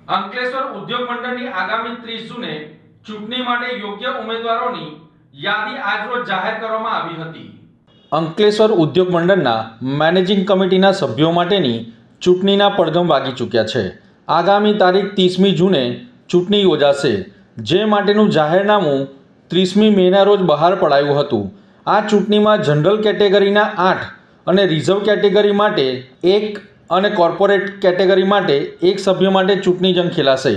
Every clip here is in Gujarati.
અંકલેશ્વર ઉદ્યોગ મંડળની આગામી 30 જૂને ચૂંટણી માટે યોગ્ય ઉમેદવારોની યાદી આજરોજ જાહેર કરવામાં આવી હતી। અંકલેશ્વર ઉદ્યોગ મંડળના મેનેજિંગ કમિટીના સભ્યો માટેની ચૂંટણીના પડઘમ વાગી ચૂક્યા છે। આગામી તારીખ 30મી જૂને ચૂંટણી યોજાશે, જે માટેનું જાહેરનામું 30મી મેના રોજ બહાર પડાયું હતું। આ ચૂંટણીમાં જનરલ કેટેગરીના 8 અને રિઝર્વ કેટેગરી માટે 1 અને કોર્પોરેટ કેટેગરી માટે 1 સભ્ય માટે ચૂંટણી જંગ ખેલાશે।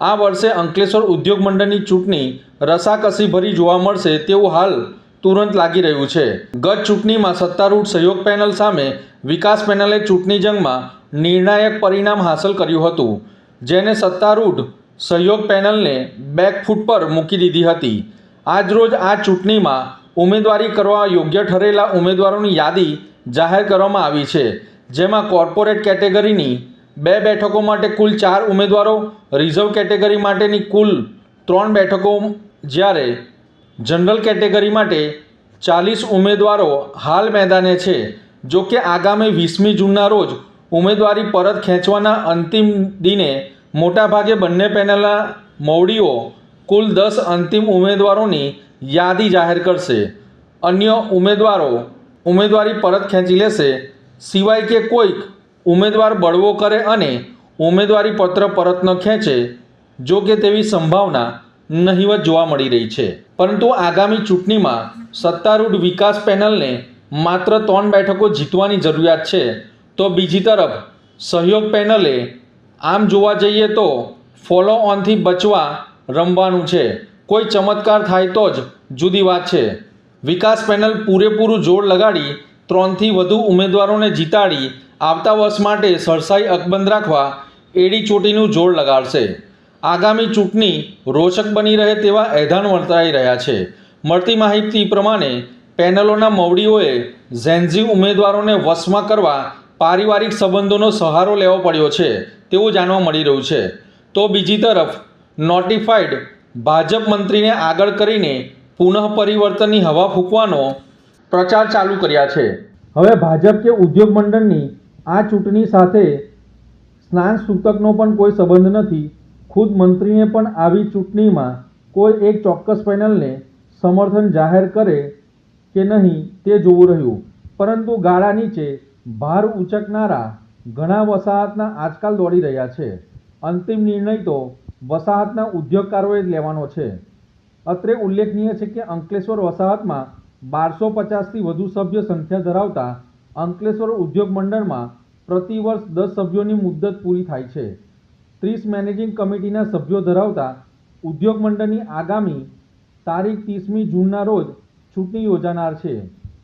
આ વર્ષે અંકલેશ્વર ઉદ્યોગ મંડળની ચૂંટણી રસાકસીભરી જોવા મળશે તેવું હાલ તુરંત લાગી રહ્યું છે। ગત ચૂંટણીમાં સત્તારૂઢ સહયોગ પેનલ સામે વિકાસ પેનલે ચૂંટણી જંગમાં નિર્ણાયક પરિણામ હાંસલ કર્યું હતું, જેને સત્તારૂઢ સહયોગ પેનલને બેકફૂટ પર મૂકી દીધી હતી। આજરોજ આ ચૂંટણીમાં ઉમેદવારી કરવા યોગ્ય ઠરેલા ઉમેદવારોની યાદી જાહેર કરવામાં આવી છે, જેમાં કોર્પોરેટ કેટેગરીની 2 બેઠકો માટે કુલ 4 ઉમેદવારો, રિઝર્વ કેટેગરી માટેની કુલ 3 બેઠકો, જ્યારે જનરલ કેટેગરી માટે 40 ઉમેદવારો હાલ મેદાને છે। જો કે આગામી 20મી જૂનના રોજ ઉમેદવારી પરત ખેંચવાના અંતિમ દિને મોટાભાગે બંને પેનલના મોવડીઓ કુલ 10 અંતિમ ઉમેદવારોની યાદી જાહેર કરશે। અન્ય ઉમેદવારો ઉમેદવારી પરત ખેંચી લેશે, સિવાય કે કોઈક ઉમેદવાર બળવો કરે અને ઉમેદવારી પત્ર પરત ન ખેંચે, જો કે તેવી સંભાવના નહિવત જોવા મળી રહી છે। પરંતુ આગામી ચૂંટણીમાં સત્તારૂઢ વિકાસ પેનલને માત્ર 3 બેઠકો જીતવાની જરૂરિયાત છે, તો બીજી તરફ સહયોગ પેનલે આમ જોવા જઈએ તો ફોલો ઓનથી બચવા રમવાનું છે। કોઈ ચમત્કાર થાય તો જ જુદી વાત છે। વિકાસ પેનલ પૂરેપૂરું જોર લગાડી 3થી વધુ ઉમેદવારોને જીતાડી આવતા વર્ષ માટે સરસાઈ અકબંધ રાખવા એડી ચોટીનું જોર લગાડશે। આગામી ચૂંટણી રોચક બની રહે તેવા એધાન વર્તાઈ રહ્યા છે। મળતી માહિતી પ્રમાણે પેનલોના મોવડીઓએ ઝેનઝી ઉમેદવારોને વશમાં કરવા પારિવારિક સંબંધોનો સહારો લેવો પડ્યો છે તેવું જાણવા મળી રહ્યું છે। તો બીજી તરફ નોટિફાઈડ ભાજપ મંત્રીને આગળ કરીને પુનઃ પરિવર્તનની હવા ફૂંકવાનો પ્રચાર ચાલુ કર્યા છે। હવે ભાજપ કે ઉદ્યોગ મંડળની આ ચૂંટણી સાથે સ્નાન સૂતકનો પણ કોઈ સંબંધ નથી। ખુદ મંત્રીને પણ આવી ચૂંટણીમાં કોઈ એક ચોક્કસ પેનલને સમર્થન જાહેર કરે કે નહીં તે જોવું રહ્યું। પરંતુ ગાળા નીચે ભાર ઉચકનારા ઘણા વસાહતના આજકાલ દોડી રહ્યા છે। અંતિમ નિર્ણય તો વસાહતના ઉદ્યોગકારોએ જ લેવાનો છે। અત્રે ઉલ્લેખનીય છે કે અંકલેશ્વર વસાહતમાં 1250થી વધુ સભ્ય સંખ્યા ધરાવતા અંકલેશ્વર ઉદ્યોગ મંડળમાં પ્રતિવર્ષ 10 સભ્યોની મુદ્દત પૂરી થાય છે। 30 મેનેજિંગ કમિટીના સભ્યો ધરાવતા ઉદ્યોગ મંડળની આગામી તારીખ 30મી જૂનના રોજ ચૂંટણી યોજાનાર છે।